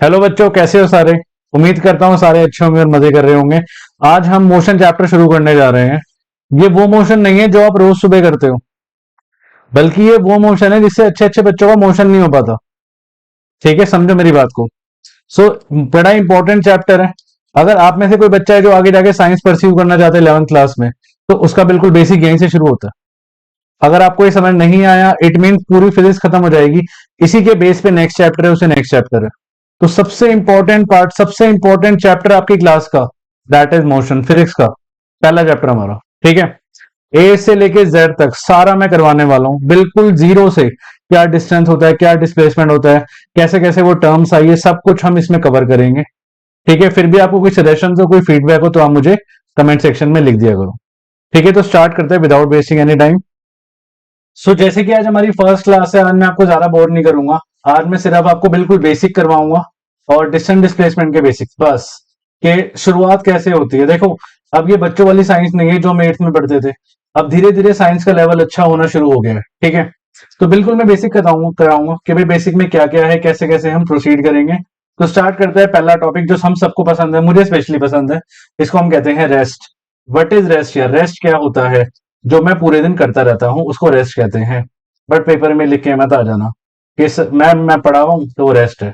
Hello बच्चों, कैसे हो सारे। उम्मीद करता हूँ सारे अच्छे होंगे और मजे कर रहे होंगे। आज हम मोशन चैप्टर शुरू करने जा रहे हैं। ये वो मोशन नहीं है जो आप रोज सुबह करते हो, बल्कि ये वो मोशन है जिससे अच्छे अच्छे बच्चों का मोशन नहीं हो पाता। ठीक है, समझो मेरी बात को। बड़ा इंपॉर्टेंट चैप्टर है। अगर आप में से कोई बच्चा है जो आगे जाके साइंस परस्यू करना चाहता है 11th क्लास में, तो उसका बिल्कुल बेसिक यहीं से शुरू होता है। अगर आपको ये समझ नहीं आया, इट मीन पूरी फिजिक्स खत्म हो जाएगी। इसी के बेस पे नेक्स्ट चैप्टर है, उसे नेक्स्ट चैप्टर है। तो सबसे इंपॉर्टेंट पार्ट, सबसे इंपॉर्टेंट चैप्टर आपकी क्लास का, दैट इज मोशन, फिजिक्स का पहला चैप्टर हमारा। ठीक है, ए से लेके जेड तक सारा मैं करवाने वाला हूं, बिल्कुल जीरो से। क्या डिस्टेंस होता है, क्या डिस्प्लेसमेंट होता है, कैसे कैसे वो टर्म्स आई है, सब कुछ हम इसमें कवर करेंगे। ठीक है, फिर भी आपको कोई सजेशन हो, कोई फीडबैक हो, तो आप मुझे कमेंट सेक्शन में लिख दिया करो। ठीक है, तो स्टार्ट करते हैं विदाउट वेस्टिंग एनी टाइम। जैसे कि आज हमारी फर्स्ट क्लास है, आज मैं आपको ज्यादा बोर नहीं करूंगा। आज मैं सिर्फ आपको बिल्कुल बेसिक करवाऊंगा और डिस्टेंस डिस्प्लेसमेंट के बेसिक्स बस। के शुरुआत कैसे होती है, देखो। अब ये बच्चों वाली साइंस नहीं है जो हम 8th में पढ़ते थे। अब धीरे धीरे साइंस का लेवल अच्छा होना शुरू हो गया है। ठीक है, तो बिल्कुल मैं बेसिक कराऊंगा कराऊंगा कि भाई बेसिक में क्या क्या है, कैसे कैसे हम प्रोसीड करेंगे। तो स्टार्ट करते हैं। पहला टॉपिक जो हम सबको पसंद है, मुझे स्पेशली पसंद है, इसको हम कहते हैं रेस्ट। What is rest? या रेस्ट क्या होता है? जो मैं पूरे दिन करता रहता हूँ उसको रेस्ट कहते हैं। बट पेपर में लिख के मत आ जाना कि मैम मैं पढ़ा हूं तो वो रेस्ट है।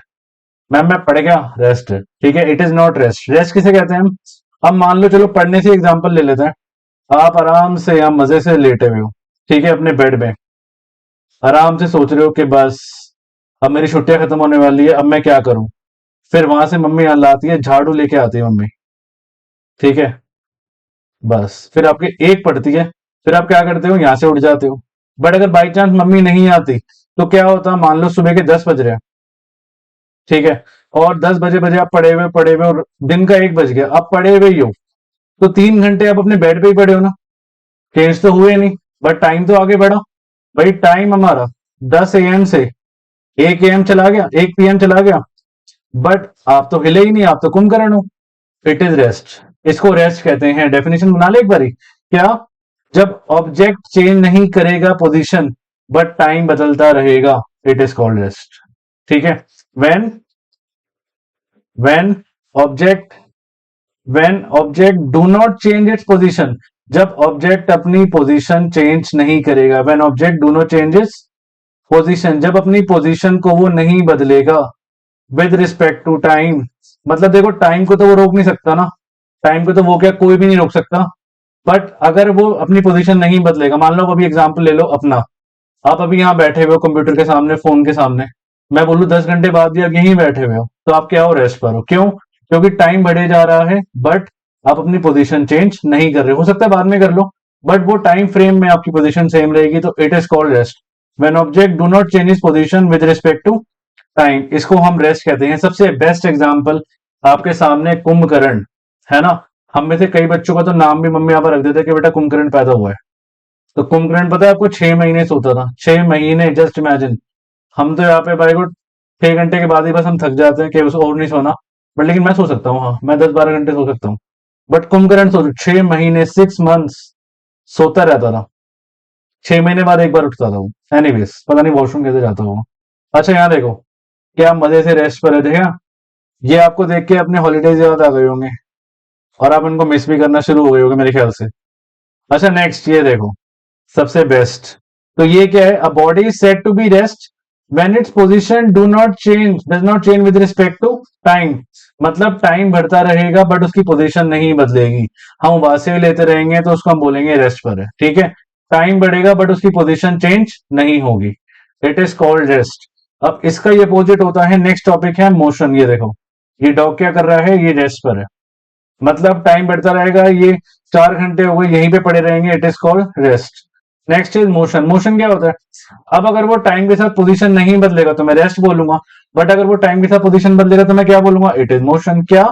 मैम मैं पढ़ गया, रेस्ट है। ठीक है, it is not rest. Rest किसे कहते हैं हम? अब मान लो, चलो पढ़ने से एग्जांपल ले लेते हैं। आप आराम से या मजे से लेटे हुए हो, ठीक है, अपने बेड में आराम से सोच रहे हो कि बस अब मेरी छुट्टियां खत्म होने वाली है, अब मैं क्या करूं। फिर वहां से मम्मी लाती है, झाड़ू लेके आती है मम्मी। ठीक है, बस फिर आपकी एक पड़ती है। फिर आप क्या करते हो, यहां से उठ जाते हो। बट अगर बाई चांस मम्मी नहीं आती तो क्या होता? मान लो सुबह के 10 बज रहे हैं, ठीक है, और 10 बजे बजे आप पड़े हुए और दिन का 1 बज गया, आप पड़े हुए ही हो। तो 3 घंटे आप अपने बेड पे ही पड़े हो ना, चेंज तो हुए नहीं, बट टाइम तो आगे बढ़ा। भाई टाइम हमारा 10 AM से 1 AM चला गया, 1 PM चला गया, बट आप तो हिले ही नहीं, आप तो कुंभकर्ण हो। It is rest. इसको रेस्ट कहते हैं। डेफिनेशन बना ले एक बारी। क्या? जब ऑब्जेक्ट चेंज नहीं करेगा पोजीशन, बट टाइम बदलता रहेगा, इट इज कॉल्ड रेस्ट। ठीक है, when when object when object do not change its position, जब ऑब्जेक्ट अपनी पोजीशन चेंज नहीं करेगा। When object do not change its position, जब अपनी पोजीशन को वो नहीं बदलेगा विद रिस्पेक्ट टू टाइम। मतलब देखो, टाइम को तो वो रोक नहीं सकता ना, टाइम को तो वो क्या कोई भी नहीं रोक सकता। बट अगर वो अपनी पोजीशन नहीं बदलेगा, मान लो अभी एग्जांपल ले लो अपना। आप अभी यहाँ बैठे हुए हो कंप्यूटर के सामने, फोन के सामने, मैं बोलूं 10 घंटे बाद भी आप यहीं बैठे हुए हो, तो आप क्या हो? रेस्ट पर हो। क्यों? क्योंकि टाइम बढ़े जा रहा है, बट आप अपनी पोजीशन चेंज नहीं कर रहे हो सकता है बाद में कर लो, बट वो टाइम फ्रेम में आपकी पोजीशन सेम रहेगी, तो it is called rest. When object do not change is position with respect to time, इसको हम रेस्ट कहते हैं। सबसे बेस्ट एग्जांपल आपके सामने कुंभकर्ण है ना। हम में से कई बच्चों का तो नाम भी मम्मी यहाँ पर रख देते कि बेटा कुंभकर्ण पैदा हुआ है। तो कुंभकर्ण पता है आपको 6 महीने सोता था, 6 महीने, जस्ट इमेजिन। हम तो यहाँ पे भाई को 6 घंटे के बाद ही बस हम थक जाते हैं कि बस और नहीं सोना। बट लेकिन मैं सो सकता हूँ, हाँ मैं 10-12 घंटे सो सकता हूँ। बट कुंभकर्ण सोचो 6 महीने, 6 मंथ्स सोता रहता था। 6 महीने बाद एक बार उठता था वो। एनीवेज, पता नहीं वॉशरूम कैसे जाता होगा। अच्छा यहाँ देखो, क्या मजे से रेस्ट पर है, देखा। ये आपको देख के अपने हॉलीडेज याद आ गए होंगे और आप इनको मिस भी करना शुरू हो गए होंगे मेरे ख्याल से। अच्छा नेक्स्ट ये देखो, सबसे बेस्ट। तो ये क्या है? A body is said to be rest when its position does not change with respect to time. मतलब टाइम बढ़ता रहेगा बट उसकी पोजीशन नहीं बदलेगी। हम वहां से लेते रहेंगे तो उसको हम बोलेंगे रेस्ट पर है। ठीक है, टाइम बढ़ेगा बट उसकी पोजीशन चेंज नहीं होगी, इट इज कॉल्ड रेस्ट। अब इसका ये अपोजिट होता है। नेक्स्ट टॉपिक है मोशन। ये देखो, ये डॉग क्या कर रहा है? ये रेस्ट पर है। मतलब टाइम बढ़ता रहेगा, ये 4 घंटे हो गए यहीं पे पड़े रहेंगे, it is called rest. Next is motion. Motion क्या होता है? अब अगर वो टाइम के साथ पोजीशन नहीं बदलेगा तो मैं रेस्ट बोलूंगा, बट अगर वो टाइम के साथ पोजीशन बदलेगा तो मैं क्या बोलूंगा? It is motion. क्या?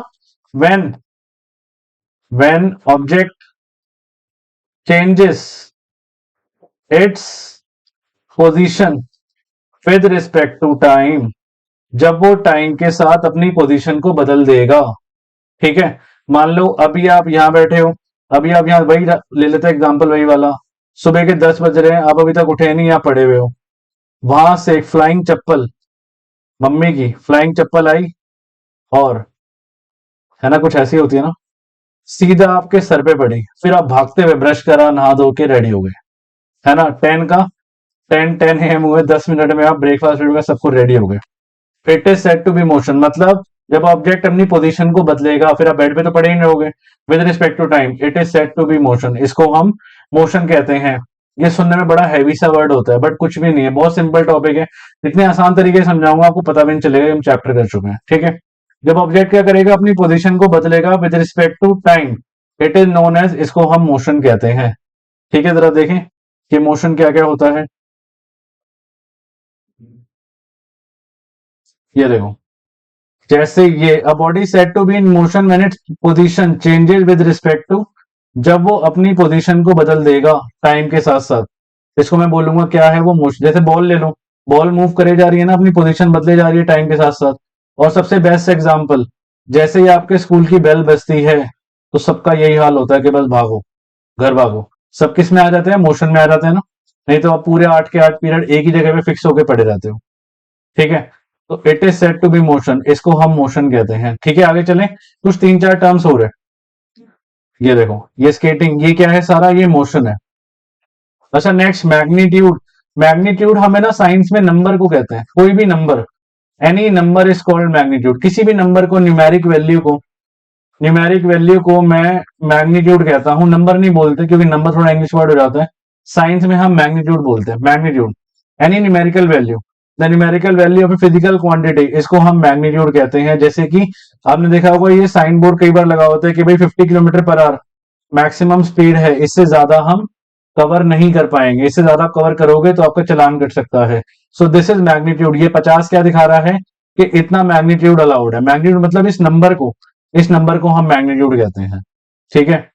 When when object changes its position with respect to time, जब वो टाइम के साथ अपनी पोजीशन को बदल देगा। ठीक है, मान लो अभी आप यहां बैठे हो, अभी आप यहां वही ले लेते हैं एग्जांपल, वही वाला। सुबह के 10 बज रहे हैं, आप अभी तक उठे नहीं, आप पड़े हुए हो। वहां से एक फ्लाइंग चप्पल, मम्मी की फ्लाइंग चप्पल आई, और है ना, कुछ ऐसी होती है ना, सीधा आपके सर पे पड़ी, फिर आप भागते हुए ब्रश करा, नहा धो के रेडी हो गए, है ना, 10 का 10 AM हुए, 10 मिनट में आप ब्रेकफास्ट में सब कुछ रेडी हो गए। It is set to be motion, मतलब जब ऑब्जेक्ट अपनी पोजीशन को बदलेगा, फिर आप बेड पे तो पड़े ही नहीं रहोगे, with respect to time, it is set to be motion, इसको हम मोशन कहते हैं। ये सुनने में बड़ा हैवी सा वर्ड होता है, बट कुछ भी नहीं है, बहुत सिंपल टॉपिक है। इतने आसान तरीके से समझाऊंगा, आपको पता भी नहीं चलेगा, हम चैप्टर कर चुके हैं, ठीक है। जब ऑब्जेक्ट क्या करेगा, अपनी पोजीशन को बदलेगा with respect to time, it is known as, इसको हम मोशन कहते हैं, ठीक है। जरा देखें कि मोशन क्या क्या होता है। ये देखो, जैसे ये a body set to be in motion when its position changes with respect to, जब वो अपनी पोजीशन को बदल देगा टाइम के साथ साथ, इसको मैं बोलूंगा क्या है वो मोशन। जैसे बॉल ले लो, बॉल मूव करे जा रही है ना, अपनी पोजीशन बदले जा रही है टाइम के साथ साथ। और सबसे बेस्ट एग्जांपल, जैसे ही आपके स्कूल की बेल बजती है, तो सबका यही हाल होता है कि बस भागो, घर भागो। सब किस में आ जाते हैं, मोशन में आ जाते हैं ना, नहीं तो आप पूरे 8 के 8 पीरियड एक ही जगह पे फिक्स होके पड़े रहते हो, ठीक है। तो it is set to be motion, इसको हम मोशन कहते हैं, ठीक है। आगे चलें, कुछ 3 4 टर्म्स हो रहे हैं। ये देखो, ये स्केटिंग, ये क्या है, सारा ये मोशन है। अच्छा, नेक्स्ट मैग्नीट्यूड। मैग्नीट्यूड हमें ना साइंस में नंबर को कहते हैं, कोई भी number, any number is called magnitude. किसी भी नंबर को, न्यूमेरिक वैल्यू को मैं मैग्नीट्यूड कहता हूं, नंबर नहीं बोलते, क्योंकि नंबर थोड़ा इंग्लिश वर्ड हो जाता है। साइंस में हम मैग्नीट्यूड बोलते हैं, magnitude, any numerical value, the numerical value of a physical quantity, इसको हम मैग्नीट्यूड कहते हैं। जैसे कि आपने देखा होगा, ये साइन बोर्ड कई बार लगा होता है कि भाई 50 km/h मैक्सिमम स्पीड है, इससे ज्यादा हम कवर नहीं कर पाएंगे, इससे ज्यादा कवर करोगे तो आपका चालान कट सकता है। So this is magnitude. ये 50 क्या दिखा रहा है कि इतना मैग्नीट्यूड अलाउड है। मैग्नीट्यूड मतलब इस नंबर को हम मैग्नीट्यूड कहते हैं, ठीक है।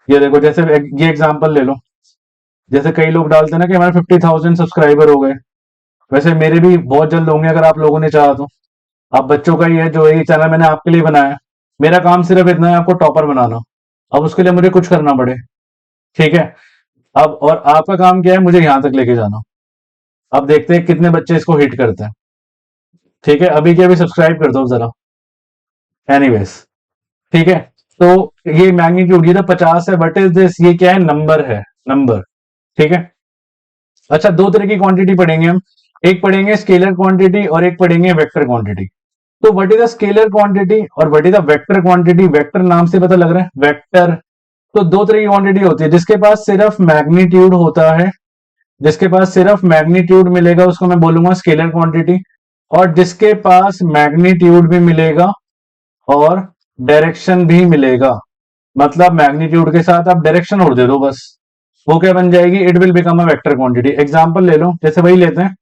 ये देखो, जैसे ये एग्जांपल ले लो, जैसे कई लोग डालते हैं ना कि हमारे 50,000 सब्सक्राइबर हो गए, वैसे मेरे भी बहुत जल्द होंगे अगर आप लोगों ने चाहा तो। आप बच्चों का ही है, जो ये चैनल मैंने आपके लिए बनाया है, मेरा काम सिर्फ इतना है, आपको टॉपर बनाना। अब उसके लिए मुझे कुछ करना पड़े, ठीक है। अब और आपका काम क्या है, मुझे यहां तक लेके जाना। अब देखते हैं कितने बच्चे इसको हिट करते हैं, ठीक है। अभी के अभी सब्सक्राइब कर दो जरा, एनीवेज, ठीक है। तो ये मैग्नीट्यूड, ये तो 50 है, बट इज दिस, ये क्या है, नंबर है, नंबर, ठीक है। अच्छा, दो तरह की क्वांटिटी पढ़ेंगे हम, एक पढ़ेंगे स्केलर क्वांटिटी और एक पढ़ेंगे वेक्टर क्वांटिटी। तो what is the scalar quantity और what is the vector quantity, vector नाम से पता लग रहा है, वेक्टर। तो दो तरह की क्वांटिटी होती है, जिसके पास सिर्फ मैग्नीट्यूड होता है, जिसके पास सिर्फ मैग्नीट्यूड मिलेगा उसको मैं बोलूंगा स्केलर क्वांटिटी, और जिसके पास मैग्नीट्यूड भी मिलेगा और डायरेक्शन भी मिलेगा, मतलब मैग्नीट्यूड के साथ आप डायरेक्शन और दे दो बस, वो क्या बन जाएगी, it will become a vector quantity. Example ले लो, जैसे वही लेते हैं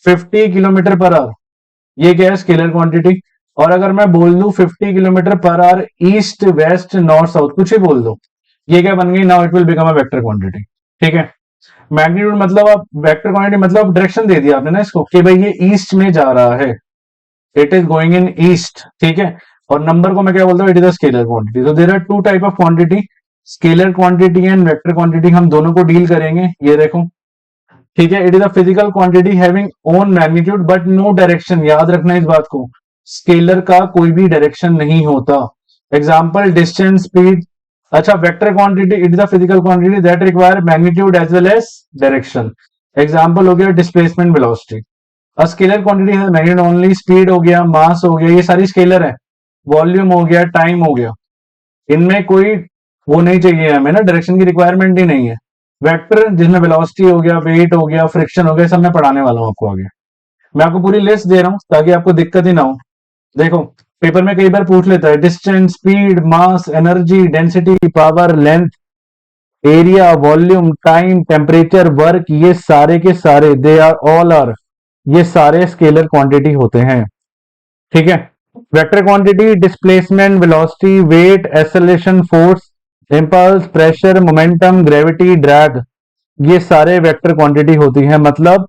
50 km/h, ये क्या है, स्केलर क्वांटिटी। और अगर मैं बोल दूं 50 km/h east west north south, कुछ ही बोल दो, ये क्या बन गई, now it will become a vector quantity, ठीक है। मैग्नीट्यूड मतलब आप, वेक्टर क्वांटिटी मतलब डायरेक्शन दे दिया आपने ना इसको कि भाई ये ईस्ट में जा रहा है, it is going in east, ठीक है। और नंबर को मैं क्या बोलता हूँ, it is a scalar quantity. तो there are two type of quantity, scalar quantity and vector quantity, हम दोनों को डील करेंगे। ये देखो, ठीक है, it is a physical quantity having own magnitude but no direction, याद रखना इस बात को, स्केलर का कोई भी डायरेक्शन नहीं होता। Example, distance, speed. अच्छा, vector quantity, it is a physical quantity that require magnitude as well as direction. Example हो गया डिस्प्लेसमेंट, वेलोसिटी। स्केलर क्वांटिटी है मैग्नेट ओनली, स्पीड हो गया, मास हो गया, ये सारी स्केलर है, वॉल्यूम हो गया, टाइम हो गया, इनमें कोई वो नहीं चाहिए हमें ना, डायरेक्शन की रिक्वायरमेंट ही नहीं है। वेक्टर जिसमें वेलोसिटी हो गया, वेट हो गया, फ्रिक्शन हो गया, सब मैं पढ़ाने वाला हूं आपको आगे। मैं आपको पूरी लिस्ट दे रहा हूं ताकि आपको दिक्कत ही ना हो। देखो, पेपर में कई बार पूछ लेता है distance, speed, mass, energy, density, power, length, area, volume, time, temperature, work, ये सारे के सारे, दे आर ऑल आर, ये सारे स्केलर क्वांटिटी होते हैं, ठीक है। Vector quantity displacement, velocity, weight, acceleration, force, impulse, pressure, momentum, gravity, drag, ये सारे वेक्टर क्वांटिटी होती हैं। मतलब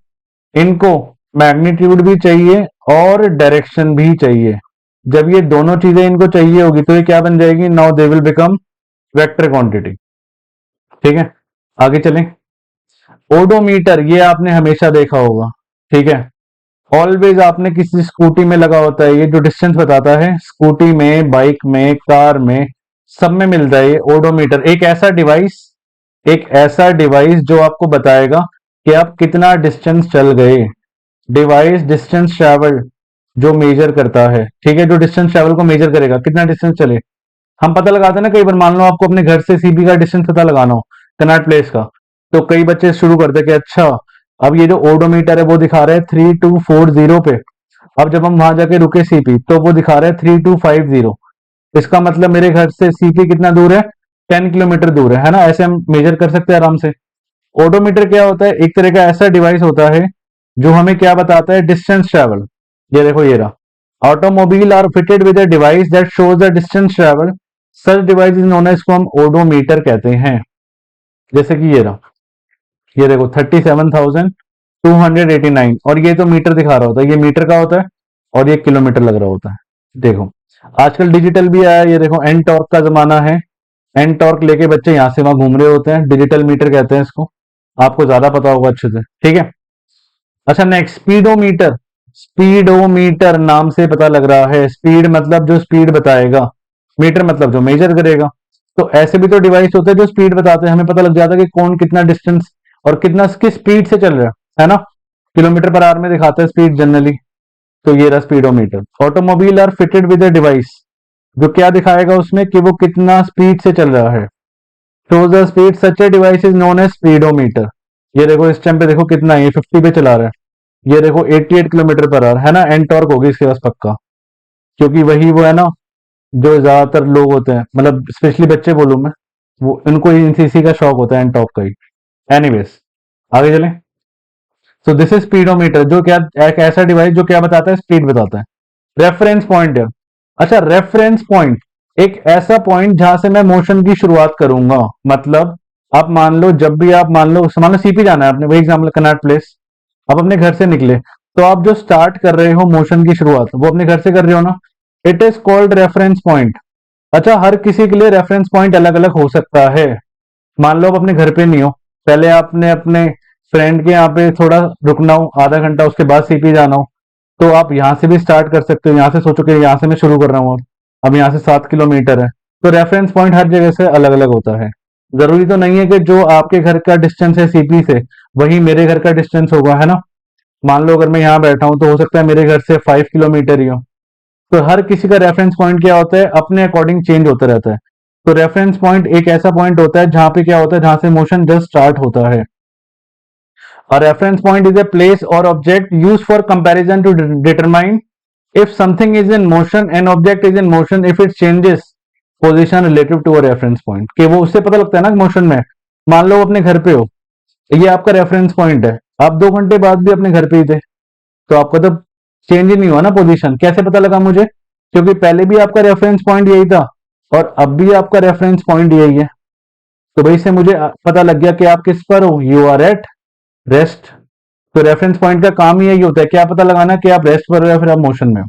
इनको मैग्नीट्यूड भी चाहिए और डायरेक्शन भी चाहिए। जब ये दोनों चीजें इनको चाहिए होगी तो ये क्या बन जाएगी, now they will become vector quantity, ठीक है। आगे चलें, ओडोमीटर, ये आपने हमेशा देखा होगा, ठीक है। ऑलवेज आपने किसी स्कूटी में लगा होता है, ये जो डिस्टेंस बताता है स्कूटी में, बाइक में, कार में, सब में मिलता है ये ओडोमीटर। एक ऐसा डिवाइस जो आपको बताएगा कि आप कितना डिस्टेंस चल गए। डिवाइस डिस्टेंस ट्रैवल जो मेजर करता है, ठीक है, जो डिस्टेंस ट्रैवल को मेजर करेगा कितना डिस्टेंस चले। हम पता लगाते हैं ना, कई बार मान लो आपको अपने घर से सीपी का डिस्टेंस पता लगाना हो, कनॉट प्लेस का, तो कई बच्चे शुरू करते हैं कि अच्छा अब ये जो ओडोमीटर है वो दिखा रहा है 3240 पे। अब जब हम वहां जाके रुके सीपी तो वो दिखा रहा है 3250। इसका मतलब मेरे घर से सीपी कितना दूर है, 10 किलोमीटर दूर है ना। ऐसे हम मेजर कर सकते हैं आराम से। ओडोमीटर क्या होता है, एक तरह का ऐसा डिवाइस होता है जो हमें क्या बताता है, डिस्टेंस ट्रैवल। ये देखो ये रहा, automobile are fitted with a device that shows the distance travel. Such device is known as, इसको हम ओडोमीटर कहते हैं। जैसे कि ये रहा, ये देखो 37,289, और ये तो मीटर दिखा रहा होता है, ये मीटर का होता है और ये किलोमीटर लग रहा होता है। देखो आजकल डिजिटल भी आया है, ये देखो एन टॉर्क का जमाना है। एन टॉर्क लेके बच्चे यहाँ से वहां घूम रहे होते हैं, डिजिटल मीटर कहते हैं इसको। आपको ज्यादा पता होगा अच्छे से, ठीक है। अच्छा नेक्स्ट, स्पीडोमीटर। स्पीडोमीटर नाम से पता लग रहा है, स्पीड मतलब जो स्पीड बताएगा, मीटर मतलब जो मेजर करेगा। तो ऐसे भी तो डिवाइस होते हैं जो स्पीड बताते हैं, हमें पता लग जाता है कि कौन कितना डिस्टेंस और कितना किस स्पीड से चल रहा है ना। किलोमीटर पर आवर में दिखाता है स्पीड जनरली। तो ये रहा speedometer. Automobile are fitted with a device, जो क्या दिखाएगा उसमें कि वो कितना स्पीड से चल रहा है। Shows the speed, such a device is known as speedometer. ये देखो इस टाइम पे देखो कितना है, ये 50 पे चला रहा है। ये देखो 88 किलोमीटर पर आवर है ना, एन टॉर्क होगी इसके पास पक्का, क्योंकि वही वो है ना जो ज्यादातर लोग होते हैं, मतलब स्पेशली बच्चे बोलूं मैं, वो इनको इसी का शौक होता है एन टॉप का ही। एनीवेज आगे चलें। सो दिस इज स्पीडोमीटर, जो क्या, एक ऐसा डिवाइस जो क्या बताता है, स्पीड बताता है। रेफरेंस पॉइंट है। अच्छा रेफरेंस पॉइंट, एक ऐसा पॉइंट जहां से मैं मोशन की शुरुआत करूंगा। मतलब आप मान लो, जब भी आप मान लो सीपी जाना है आपने, वही एग्जाम्पल कनॉट प्लेस। आप अपने घर से निकले तो आप जो स्टार्ट कर रहे हो मोशन की शुरुआत, वो अपने घर से कर रहे हो ना। It is called reference point. अच्छा हर किसी के लिए रेफरेंस पॉइंट अलग अलग हो सकता है। मान लो आप अपने घर पे नहीं हो, पहले आपने अपने फ्रेंड के यहाँ पे थोड़ा रुकना हो आधा घंटा, उसके बाद सीपी जाना हो, तो आप यहाँ से भी स्टार्ट कर सकते हो। यहाँ से सोचो कि यहाँ से मैं शुरू कर रहा हूँ, अब यहाँ से 7 किलोमीटर है। तो रेफरेंस पॉइंट हर जगह से अलग अलग होता है। जरूरी तो नहीं है कि जो आपके घर का डिस्टेंस है सीपी से वही मेरे घर का डिस्टेंस होगा, है ना। मान लो अगर मैं यहाँ बैठा हूँ तो हो सकता है मेरे घर से 5 किलोमीटर ही हो। तो हर किसी का रेफरेंस पॉइंट क्या होता है, अपने अकॉर्डिंग चेंज होता रहता है। तो रेफरेंस पॉइंट एक ऐसा पॉइंट होता है जहां पे क्या होता है, जहां से मोशन जस्ट स्टार्ट होता है। A reference point is a place or object used for comparison to determine if something is in motion, an object is in motion if it changes position relative to a reference point। कि वो उससे पता लगता है ना motion में। मान लो अपने घर पे हो, ये आपका रेफरेंस पॉइंट है, आप 2 घंटे बाद भी अपने घर पे ही थे, तो आपका तो चेंज ही नहीं हुआ ना पोजीशन। कैसे पता लगा मुझे, क्योंकि पहले भी आपका रेफरेंस पॉइंट यही था और अब भी आपका रेफरेंस पॉइंट यही है। तो भाई से मुझे पता लग गया कि आप किस पर हो, यू आर एट रेस्ट। तो रेफरेंस पॉइंट का काम ही यही होता है, क्या पता लगाना कि आप रेस्ट पर हो या फिर आप मोशन में हो।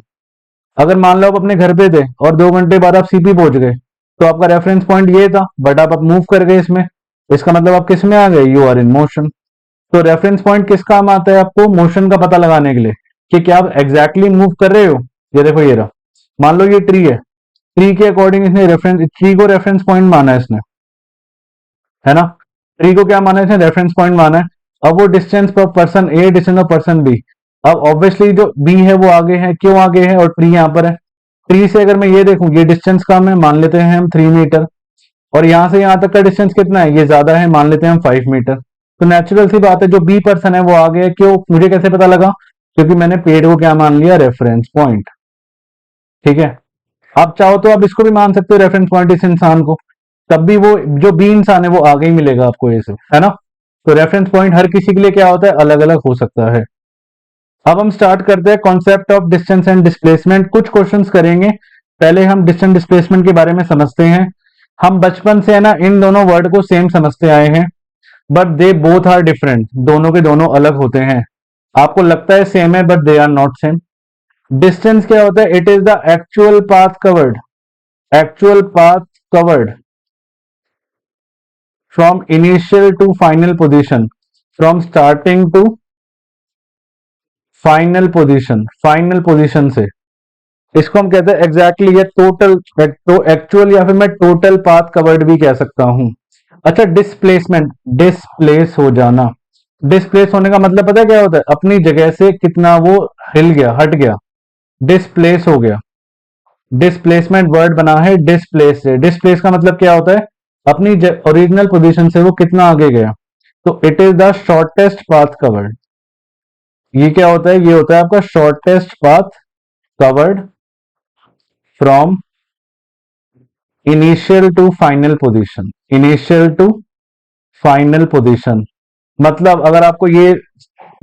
अगर मान लो आप अपने घर पे थे और 2 घंटे बाद आप सीपी पहुंच गए, तो आपका रेफरेंस पॉइंट ये था, बट आप मूव कर गए इसमें, इसका मतलब आप किस में आ गए, यू आर इन मोशन। तो रेफरेंस पॉइंट किस काम आता है, आपको मोशन का पता लगाने के लिए कि क्या आप एग्जैक्टली मूव कर रहे हो। ये देखो ये रहा, मान लो ये ट्री है, ट्री के अकॉर्डिंग इसने रेफरेंस, ट्री को रेफरेंस पॉइंट माना है इसने, है ना। ट्री को क्या माना है इसने, रेफरेंस पॉइंट माना है। अब वो डिस्टेंस पर person A, distance of person B. अब ऑब्वियसली जो बी है वो आगे है, क्यों आगे है, और ट्री यहाँ पर है। ट्री से अगर मैं ये देखूं, ये डिस्टेंस कम है, मान लेते हैं हम 3 मीटर, और यहाँ से यहाँ तक का डिस्टेंस कितना है, ये ज्यादा है, मान लेते हैं हम 5 मीटर। तो नेचुरल सी बात है जो बी पर्सन है वो आगे है। क्यों, मुझे कैसे पता लगा, क्योंकि मैंने पेड़ को क्या मान लिया, रेफरेंस पॉइंट। ठीक है, आप चाहो तो आप इसको भी मान सकते हो रेफरेंस पॉइंट इस इंसान को, तब भी वो जो बी इंसान है वो आगे ही मिलेगा आपको ऐसे, है ना। तो रेफरेंस पॉइंट हर किसी के लिए क्या होता है, अलग अलग हो सकता है। अब हम स्टार्ट करते हैं concept of distance and displacement. कुछ क्वेश्चंस करेंगे, पहले हम डिस्टेंस डिस्प्लेसमेंट के बारे में समझते हैं। हम बचपन से है ना इन दोनों वर्ड को सेम समझते आए हैं, but they both are different, दोनों के दोनों अलग होते हैं। आपको लगता है सेम है, but they are not same. Distance क्या होता है, it is the actual path covered, actual path covered from initial to final position, from starting to final position, final position से इसको हम कहते हैं एग्जैक्टली या टोटल, तो एक्चुअल या फिर मैं टोटल पाथ कवर्ड भी कह सकता हूं। अच्छा, डिस्प्लेसमेंट, डिस्प्लेस हो जाना। डिस्प्लेस होने का मतलब पता है क्या होता है? अपनी जगह से कितना वो हिल गया, हट गया, डिस्प्लेस हो गया। डिस्प्लेसमेंट वर्ड बना है डिस्प्लेस से। डिस्प्लेस का मतलब क्या होता है? अपनी ओरिजिनल पोजीशन से वो कितना आगे गया। तो it is the shortest path covered. ये क्या होता है? ये होता है आपका shortest path covered from initial to final position. Initial to final position मतलब, अगर आपको ये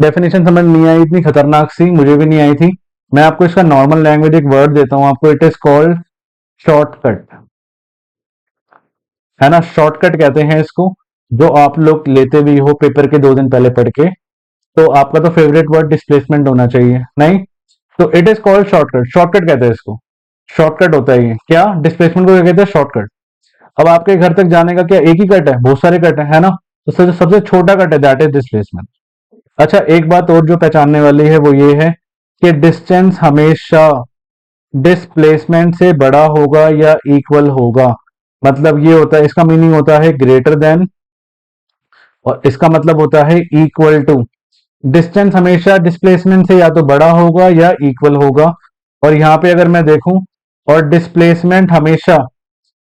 डेफिनेशन समझ नहीं आई, इतनी खतरनाक सी मुझे भी नहीं आई थी, मैं आपको इसका नॉर्मल लैंग्वेज एक वर्ड देता हूं आपको। इट इज कॉल्ड शॉर्टकट, है ना? शॉर्टकट कहते हैं इसको, जो आप लोग लेते भी हो पेपर के 2 दिन पहले पढ़ के। तो आपका तो फेवरेट वर्ड डिस्प्लेसमेंट होना चाहिए, नहीं? तो it is called shortcut. Shortcut कहते हैं इसको, शॉर्टकट होता है ये। क्या डिस्प्लेसमेंट को क्या कहते हैं? शॉर्टकट। अब आपके घर तक जाने का क्या एक ही कट है? बहुत सारे कट है ना? तो सबसे छोटा कट है, दैट इज डिस्प्लेसमेंट। अच्छा, एक बात और जो पहचानने वाली है वो ये है कि डिस्टेंस हमेशा डिस्प्लेसमेंट से बड़ा होगा या इक्वल होगा। मतलब ये होता है, इसका मीनिंग होता है ग्रेटर देन, और इसका मतलब होता है इक्वल टू। डिस्टेंस हमेशा डिस्प्लेसमेंट से या तो बड़ा होगा या इक्वल होगा। और यहां पे अगर मैं देखूं, और डिस्प्लेसमेंट हमेशा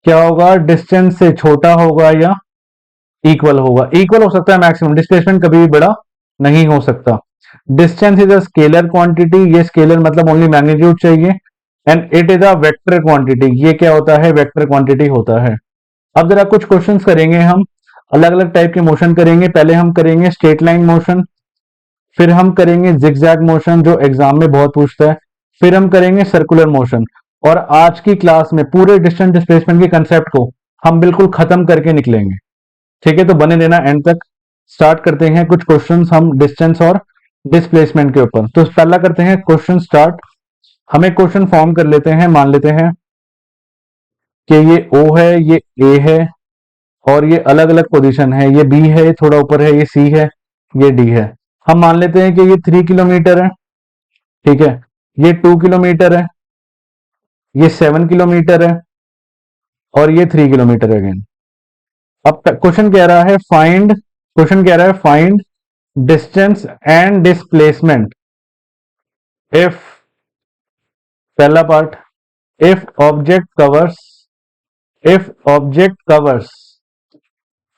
क्या होगा? डिस्टेंस से छोटा होगा या इक्वल होगा। इक्वल हो सकता है मैक्सिमम, डिस्प्लेसमेंट कभी भी बड़ा नहीं हो सकता। Distance is a scalar quantity. ये स्केलर मतलब ओनली मैग्नीट्यूड चाहिए। And it is a vector quantity. ये क्या होता है? वेक्टर क्वांटिटी होता है। अब जरा कुछ क्वेश्चंस करेंगे हम, अलग अलग टाइप के मोशन करेंगे। पहले हम करेंगे स्ट्रेट लाइन मोशन, फिर हम करेंगे जिगजैग मोशन जो एग्जाम में बहुत पूछता है, फिर हम करेंगे सर्कुलर मोशन। और आज की क्लास में पूरे डिस्टेंस डिस्प्लेसमेंट के कंसेप्ट को हम बिल्कुल खत्म करके निकलेंगे। ठीक है, तो बने रहना एंड तक। स्टार्ट करते हैं कुछ क्वेश्चंस हम डिस्टेंस और डिस्प्लेसमेंट के ऊपर। तो पहला करते हैं क्वेश्चन स्टार्ट। हम एक क्वेश्चन फॉर्म कर लेते हैं। मान लेते हैं कि ये O है, ये A है, और ये अलग अलग पोजीशन है। ये B है, ये थोड़ा ऊपर है, ये C है, ये D है। हम मान लेते हैं कि ये 3 किलोमीटर है, ठीक है, ये 2 किलोमीटर है, ये 7 किलोमीटर है, और ये 3 किलोमीटर है अगेन। अब क्वेश्चन कह रहा है फाइंड, क्वेश्चन कह रहा है find distance and displacement if, पहला part, if object covers, if object covers,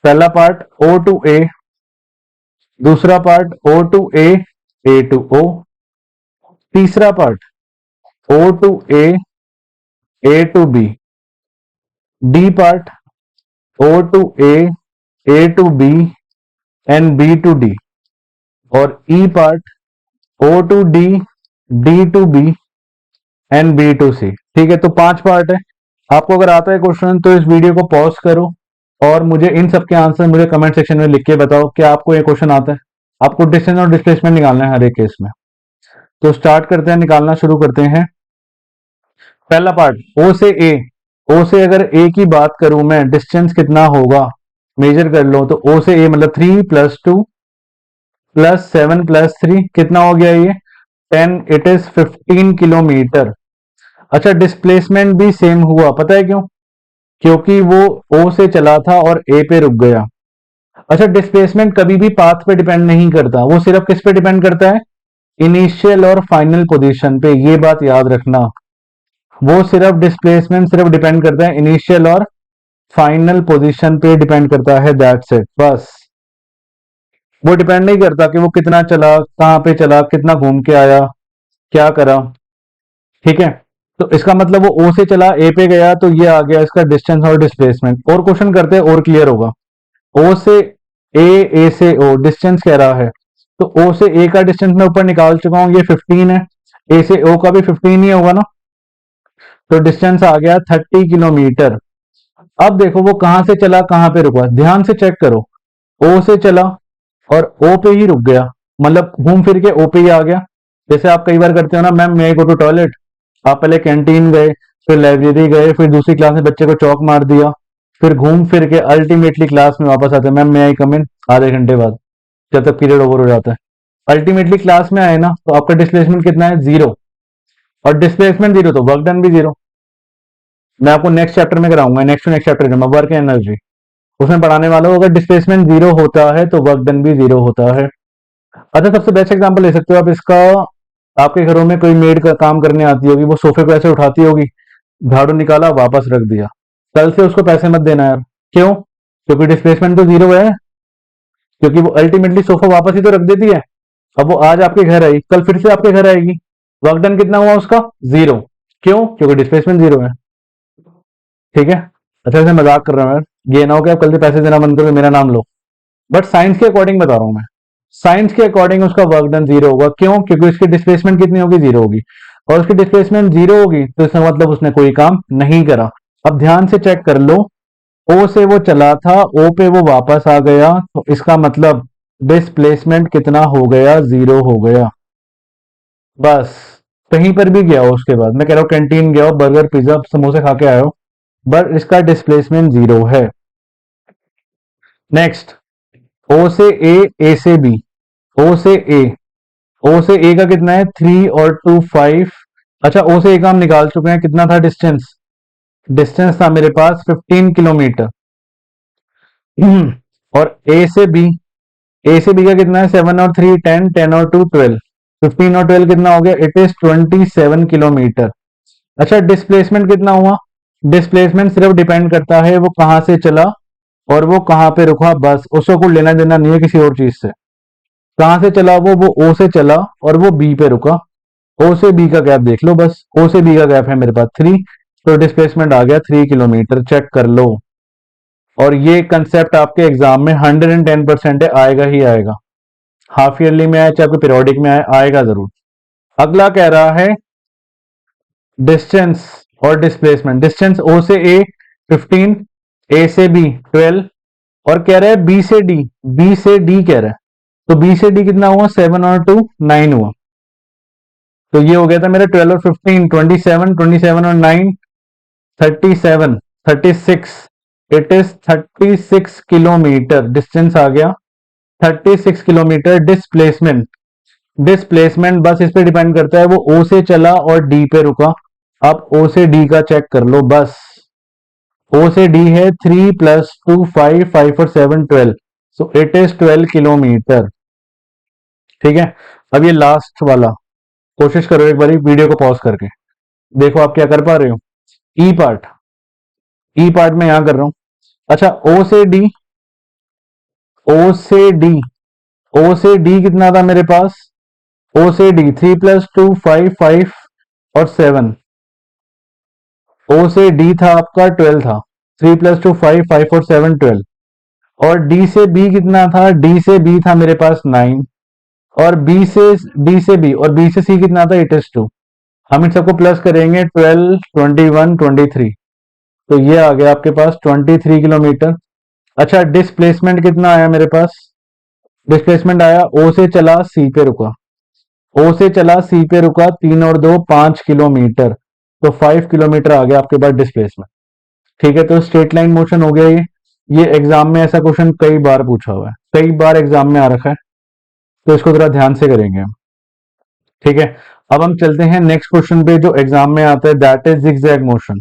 पहला पार्ट O टू A, दूसरा part O to A, A to O, तीसरा part O to A, A to B, D part O to A, A to B and B to D, और E part O to D, D to B and B to C। ठीक है, तो 5 part है। आपको अगर आता है question तो इस वीडियो को पॉज करो और मुझे इन सब के आंसर मुझे कमेंट सेक्शन में लिख के बताओ कि आपको ये क्वेश्चन आता है। आपको डिस्टेंस और डिस्प्लेसमेंट निकालना है हर एक केस में। तो स्टार्ट करते हैं, निकालना शुरू करते हैं। पहला पार्ट O से A, O से अगर A की बात करूं मैं, डिस्टेंस कितना होगा मेजर कर लो, तो O से A मतलब 3 + 2 + 7 + 3 कितना हो गया ये? 10। It is 15 kilometre. अच्छा, डिस्प्लेसमेंट भी सेम हुआ, पता है क्यों? क्योंकि वो O से चला था और A पे रुक गया। अच्छा, डिस्प्लेसमेंट कभी भी पाथ पे डिपेंड नहीं करता, वो सिर्फ किस पे डिपेंड करता है? इनिशियल और फाइनल पोजीशन पे। ये बात याद रखना, वो सिर्फ डिस्प्लेसमेंट सिर्फ डिपेंड करता है इनिशियल और फाइनल पोजीशन पे डिपेंड करता है, दैट्स इट, बस। वो डिपेंड नहीं करता कि वो कितना चला, कहां पे चला, कितना घूम के आया, क्या करा। ठीक है, तो इसका मतलब वो O से चला A पे गया, तो ये आ गया इसका डिस्टेंस और डिस्प्लेसमेंट। और क्वेश्चन करते हैं और क्लियर होगा। O से A, A से O डिस्टेंस कह रहा है, तो O से A का डिस्टेंस मैं ऊपर निकाल चुका हूं, ये 15 है। A से O का भी 15 ही होगा ना, तो डिस्टेंस आ गया 30 किलोमीटर। अब देखो वो कहां से चला, कहां पे रुका, ध्यान से चेक करो। O से चला और O पे ही रुक गया, मतलब घूम फिर के O पे ही आ गया। जैसे आप कई बार करते हो ना, मैम मैं गो टू टॉयलेट, आप पहले कैंटीन गए, फिर लाइब्रेरी गए, फिर दूसरी क्लास में बच्चे को चौक मार दिया, फिर घूम फिर के अल्टीमेटली क्लास में वापस आते हैं, मैम मैं आई कम इन, आधे घंटे बाद, जब तक पीरियड ओवर हो जाता है। अल्टीमेटली क्लास में आए ना तो आपका डिस्प्लेसमेंट कितना है, जीरो। और डिस्प्लेसमेंट जीरो तो वर्क डन भी जीरो। मैं आपको नेक्स्ट चैप्टर में कराऊंगा, नेक्स्ट टू नेक्स्ट चैप्टर में वर्क एनर्जी, उसमें पढ़ाने वाला हूँ, अगर डिस्प्लेसमेंट जीरो होता है तो वर्क डन भी जीरो होता है। अच्छा, सबसे बेस्ट एग्जांपल ले सकते हो आप इसका। आपके घरों में कोई मेड का काम करने आती होगी, वो सोफे को ऐसे उठाती होगी, झाड़ू निकाला वापस रख दिया, कल से उसको पैसे मत देना यार। क्यों? क्योंकि डिस्प्लेसमेंट तो जीरो है, क्योंकि वो अल्टीमेटली सोफा वापस ही तो रख देती है। अब वो आज आपके घर आई, कल फिर से आपके घर आएगी, वर्क डन कितना हुआ उसका, जीरो। क्यों? क्योंकि डिस्प्लेसमेंट जीरो है। ठीक है। अच्छा, से मजाक कर रहा हूँ यार, ये ना हो कि आप कल से पैसे देना बंद करो, मेरा नाम लो। बट साइंस के अकॉर्डिंग बता रहा हूं मैं, साइंस के अकॉर्डिंग उसका वर्क डन जीरो होगा। क्यों? क्योंकि उसकी डिस्प्लेसमेंट कितनी होगी, जीरो होगी। और उसकी डिस्प्लेसमेंट जीरो होगी तो इसका मतलब उसने कोई काम नहीं करा। अब ध्यान से चेक कर लो, ओ से वो चला था, ओ पे वो वापस आ गया, तो इसका मतलब डिस्प्लेसमेंट कितना हो गया, जीरो हो गया। बस। कहीं पर भी गया हो उसके बाद, मैं कह रहा हूँ कैंटीन गया हो, बर्गर पिज्जा समोसे खा के आए हो, बट इसका डिस्प्लेसमेंट जीरो है। नेक्स्ट, ओ से ए, ए से बी, ओ से ए, ओ से ए का कितना है, थ्री और टू फाइव। अच्छा, ओ से ए का हम निकाल चुके हैं, कितना था डिस्टेंस, डिस्टेंस था मेरे पास 15 किलोमीटर। और ए से बी, ए से बी का कितना है, सेवन और थ्री टेन, टेन और टू ट्वेल्व, 15 और ट्वेल्व कितना हो गया, इट इज 27 किलोमीटर। अच्छा, डिस्प्लेसमेंट कितना हुआ, डिस्प्लेसमेंट सिर्फ डिपेंड करता है वो कहां से चला और वो कहां पे रुका, बस उसको कुछ लेना देना नहीं है किसी और चीज से। कहां से चला वो ओ से चला और वो बी पे रुका। ओ से बी का गैप देख लो, बस ओ से बी का गैप है मेरे पास थ्री, तो डिस्प्लेसमेंट आ गया 3 किलोमीटर, चेक कर लो। और ये कंसेप्ट आपके एग्जाम में 110% है, आएगा ही आएगा। हाफ ईयरली में आए चाहे आपके पीरियोडिक में आए, आएगा जरूर। अगला कह रहा है डिस्टेंस और डिस्प्लेसमेंट। डिस्टेंस ओ से ए 15, ए से बी 12, और कह रहा है बी से डी, बी से डी कह रहा है, तो बी से डी कितना हुआ, 7 और 2 9 हुआ। तो ये हो गया था मेरा 12 और 15, 27, 27 और 9 37, 36, इट इज 36 किलोमीटर डिस्टेंस आ गया। 36 किलोमीटर डिस्प्लेसमेंट, डिस्प्लेसमेंट बस इस पे डिपेंड करता है वो ओ से चला और डी पे रुका। आप ओ से डी का चेक कर लो बस। ओ से डी है 3 + 2 5, 5 और 7 12, सो इट इज 12 किलोमीटर। ठीक है। अब ये लास्ट वाला, कोशिश करो एक बार वीडियो को पॉज करके, देखो आप क्या कर पा रहे हो। ई पार्ट, ई पार्ट में यहां कर रहा हूं। अच्छा, ओ से डी, ओ से डी, ओ से डी कितना था मेरे पास, ओ से डी 3 + 2 5, 5 और 7। ओ से डी था आपका 12 था, 3 + 2 5, 5 और 7 12। और डी से बी कितना था, डी से बी था मेरे पास 9। और बी से डी से बी और बी से सी कितना था, 8 is 2। हम इन सबको प्लस करेंगे, 12 21 23, तो ये आ गया आपके पास 23 किलोमीटर। अच्छा, डिस्प्लेसमेंट कितना आया मेरे पास, डिस्प्लेसमेंट आया ओ से चला सी पे रुका, ओ से चला सी पे रुका, 3 और 2 5 किलोमीटर, तो 5 किलोमीटर आ गया आपके पास डिस्प्लेसमेंट। ठीक है, तो स्ट्रेट लाइन मोशन हो गया ये एग्जाम में ऐसा क्वेश्चन कई बार पूछा हुआ है, कई बार एग्जाम में आ रखा है, तो इसको जरा ध्यान से करेंगे हम। ठीक है। अब हम चलते हैं नेक्स्ट क्वेश्चन पे जो एग्जाम में आता है, दैट इज जिगजैग मोशन।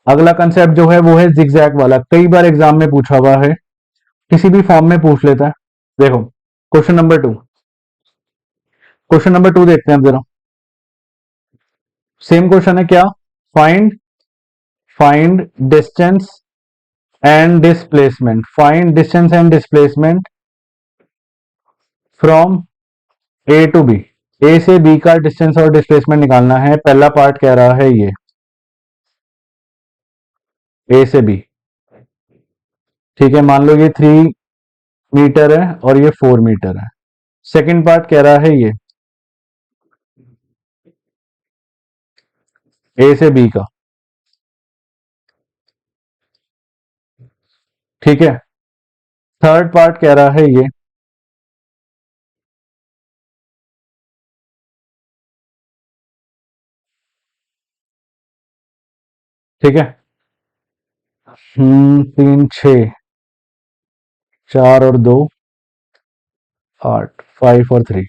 अगला कंसेप्ट जो है वो है जिगजैग वाला, कई बार एग्जाम में पूछा हुआ है, किसी भी फॉर्म में पूछ लेता है। देखो, क्वेश्चन नंबर टू देखते हैं अब जरा। सेम क्वेश्चन है क्या, find find distance and displacement, find distance and displacement from A to B, A से बी का डिस्टेंस और डिस्प्लेसमेंट निकालना है। पहला पार्ट कह रहा है ये ए से बी। ठीक है, मान लो ये 3 मीटर है और ये 4 मीटर है। सेकंड पार्ट कह रहा है ये ए से बी का। ठीक है। थर्ड पार्ट कह रहा है ये, ठीक है। 3 6, 4 और 2 8, 5 और 3।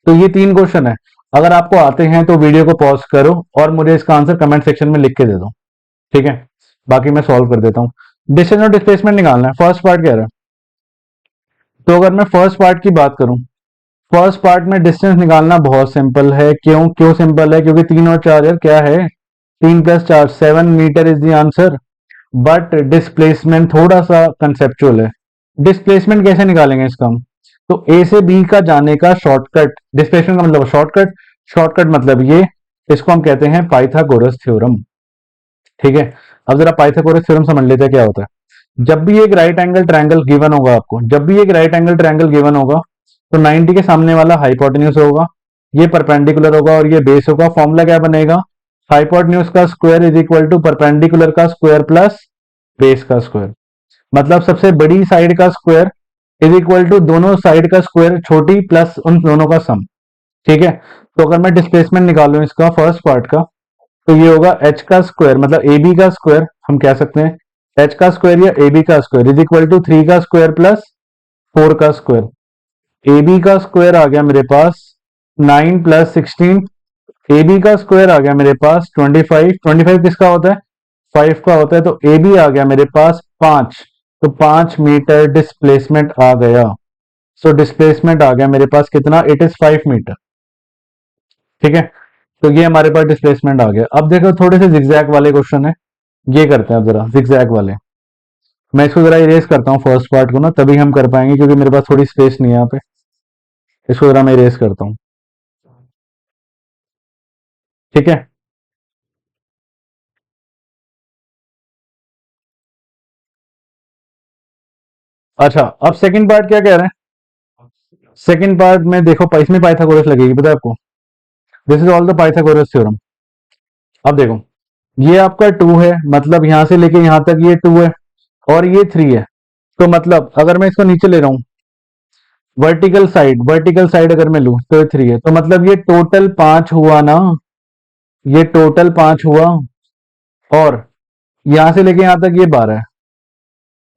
तो ये 3 क्वेश्चन है। अगर आपको आते हैं तो वीडियो को पॉज करो और मुझे इसका आंसर कमेंट सेक्शन में लिख के दे दो, ठीक है। बाकी मैं सॉल्व कर देता हूँ। डिस्टेंस और डिस्प्लेसमेंट निकालना है। फर्स्ट पार्ट कह रहा है, तो अगर मैं फर्स्ट पार्ट की बात करूं, फर्स्ट पार्ट में डिस्टेंस निकालना बहुत सिंपल है। क्यों क्यों सिंपल है? क्योंकि 3 और 4 यार क्या है, 3 plus 4 7 meter is the answer. But displacement थोड़ा सा कंसेप्चुअल है। डिस्प्लेसमेंट कैसे निकालेंगे इसका हम? तो ए से बी का जाने का शॉर्टकट, डिस्प्लेसमेंट का मतलब शॉर्टकट, शॉर्टकट मतलब ये, इसको हम कहते हैं पाइथागोरस थ्योरम, ठीक है। अब जरा पाइथागोरस थ्योरम समझ लेते हैं क्या होता है। जब भी एक राइट एंगल ट्रायंगल गिवन होगा आपको, जब भी एक राइट एंगल ट्रायंगल गिवन होगा, तो 90 के सामने वाला हाइपोटेन्यूज होगा, ये परपेंडिकुलर होगा और ये बेस होगा। फॉर्मूला क्या बनेगा? हाइपोटेन्यूज का square is equal to perpendicular का स्क्वायर प्लस बेस का स्क्वायर। मतलब सबसे बड़ी साइड का स्क्वायर इज इक्वल टू दोनों साइड का स्क्वायर छोटी प्लस उन दोनों का सम, ठीक है। तो अगर मैं डिस्प्लेसमेंट निकालूं इसका फर्स्ट पार्ट का, तो ये होगा एच का स्क्वायर, मतलब ए बी का स्क्वायर हम कह सकते हैं। एच का स्क्वायर या ए बी का स्क्वायर इज इक्वल टू 3 का स्क्वायर प्लस 4 का स्क्वायर। ए बी का स्क्वायर आ गया मेरे पास 9 प्लस 16। ए बी का स्क्वायर आ गया मेरे पास 25। 25 किसका होता है? 5 का होता है। तो ए बी आ गया मेरे पास 5। तो 5 मीटर डिस्प्लेसमेंट आ गया। सो डिस्प्लेसमेंट आ गया मेरे पास कितना? इट इज 5 मीटर, ठीक है। तो ये हमारे पास डिस्प्लेसमेंट आ गया। अब देखो थोड़े से जिगजैग वाले क्वेश्चन है, ये करते हैं अब जरा जिगजैग वाले। मैं इसको जरा इरेज करता हूँ फर्स्ट पार्ट को ना, तभी हम कर पाएंगे, क्योंकि मेरे पास थोड़ी स्पेस नहीं है यहाँ पे। इसको जरा मैं इरेज करता हूँ, ठीक है। अच्छा, अब सेकंड पार्ट क्या कह रहे हैं? सेकंड पार्ट में देखो इसमें पाइथागोरस लगेगी, पता है आपको। This is all the Pythagoras theorem. अब देखो, ये आपका 2 है, मतलब यहां से लेके यहां तक ये 2 है और ये 3 है। तो मतलब अगर मैं इसको नीचे ले रहा हूं, वर्टिकल साइड अगर मैं लूं तो ये 3 है। तो मतलब ये टोटल 5 हुआ ना, ये टोटल 5 हुआ, और यहां से लेके यहां तक ये 12 है।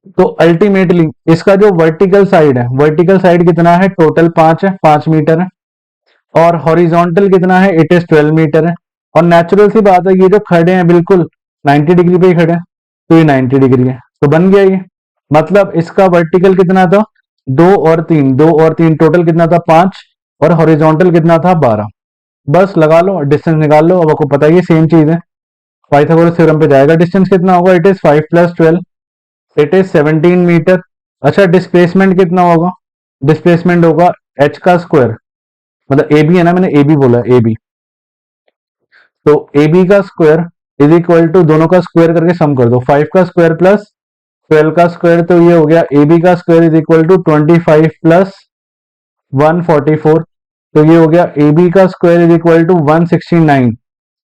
तो अल्टीमेटली इसका जो वर्टिकल साइड है, वर्टिकल साइड कितना है? टोटल 5 है, 5 मीटर है। और हॉरिजॉन्टल कितना है? इट इज 12 मीटर है। और नेचुरल सी बात है, ये जो खड़े हैं बिल्कुल 90 डिग्री पे ही खड़े हैं, तो ये 90 डिग्री है, तो बन गया ये। मतलब इसका वर्टिकल कितना था? 2 और 3 टोटल कितना था? 5। और हॉरिजॉन्टल कितना था? 12। बस लगा लो, डिस्टेंस निकाल लो। अब आपको पता है ये सेम चीज है, पाइथागोरस थ्योरम पे जाएगा। डिस्टेंस कितना होगा? It is 5 plus 12, it is 17 meter. अच्छा, डिस्प्लेसमेंट कितना होगा? डिस्प्लेसमेंट होगा एच का स्क्वायर, मतलब ए बी है ना, मैंने ए बी बोला, ए बी। तो ए बी का स्क्वायर इज इक्वल टू, दोनों का स्क्वायर करके सम कर दो, 5 का स्क्वायर प्लस 12 का स्क्वायर। तो ये हो गया ए बी का square is equal to 25 plus 144। तो ये हो गया ए बी का square is equal to 169।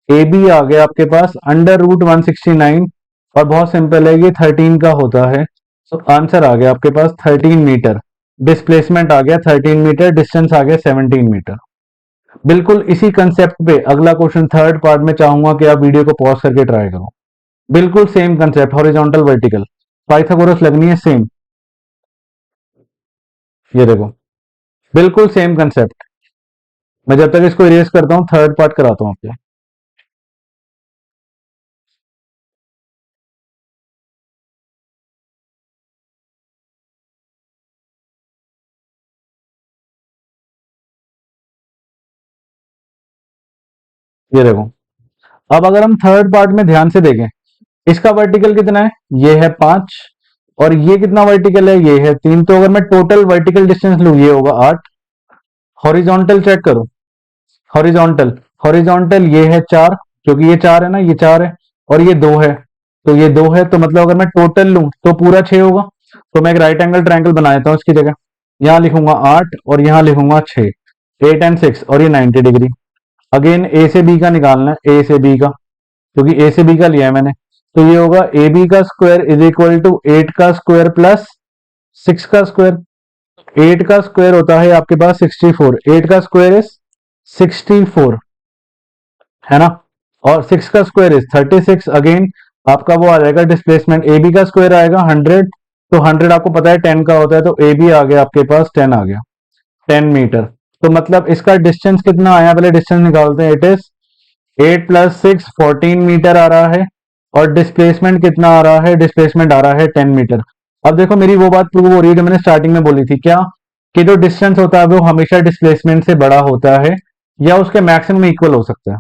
A B आ गया आपके पास अंडर रूट 169, और बहुत सिंपल है, ये 13 का होता है। तो आंसर आ गया आपके पास 13 मीटर। डिस्प्लेसमेंट आ गया 13 मीटर, डिस्टेंस आ गया 17 मीटर। बिल्कुल इसी कंसेप्ट पे अगला क्वेश्चन थर्ड पार्ट में चाहूंगा कि आप वीडियो को पॉज करके ट्राई करो। बिल्कुल same concept, horizontal vertical, Pythagoras लगनी है सेम। ये देखो, बिल्कुल सेम कंसेप्ट। मैं जब तक इसको इरेज करता हूँ थर्ड पार्ट कराता हूँ आपको। ये देखो, अब अगर हम थर्ड पार्ट में ध्यान से देखें, इसका वर्टिकल कितना है? ये है 5। और ये कितना वर्टिकल है? ये है 3। तो अगर मैं टोटल वर्टिकल डिस्टेंस लूँ, ये होगा 8। हॉरिजॉन्टल चेक करो, हॉरिजॉन्टल, हॉरिजॉन्टल ये है 4, क्योंकि ये 4 है ना, ये 4 है, और ये 2 है, तो ये 2 है। तो मतलब अगर मैं टोटल लूं तो पूरा 6 होगा। तो मैं एक राइट एंगल ट्रायंगल बना देता हूँ इसकी जगह। यहां लिखूंगा 8 और यहां लिखूंगा 6, 8 एंड 6, और ये 90 डिग्री। अगेन ए से बी का निकालना है, ए से बी का, क्योंकि ए से बी का लिया है मैंने। तो ये होगा ए बी का स्क्वायर इज इक्वल टू 8 का स्क्वायर प्लस 6 का स्क्वायर। 8 का स्क्वायर होता है आपके पास 64, 8 का स्क्वायर इज 64, है ना। और 6 का स्क्वायर इज 36। अगेन आपका वो आ जाएगा डिस्प्लेसमेंट, ए बी का स्क्वायर आएगा 100। तो 100 आपको पता है 10 का होता है, तो ए बी आ गया आपके पास 10 आ गया। 10 मीटर। तो मतलब इसका डिस्टेंस कितना आया, पहले डिस्टेंस निकालते हैं। इट इज 8 + 6 14 मीटर आ रहा है। और डिस्प्लेसमेंट कितना आ रहा है, डिस्प्लेसमेंट आ रहा है 10 मीटर। अब देखो मेरी वो बात प्रूव हो रही है जो मैंने स्टार्टिंग में बोली थी, क्या कि जो डिस्टेंस होता है वो हमेशा डिस्प्लेसमेंट से बड़ा होता है या उसके मैक्सिमम इक्वल हो सकता है।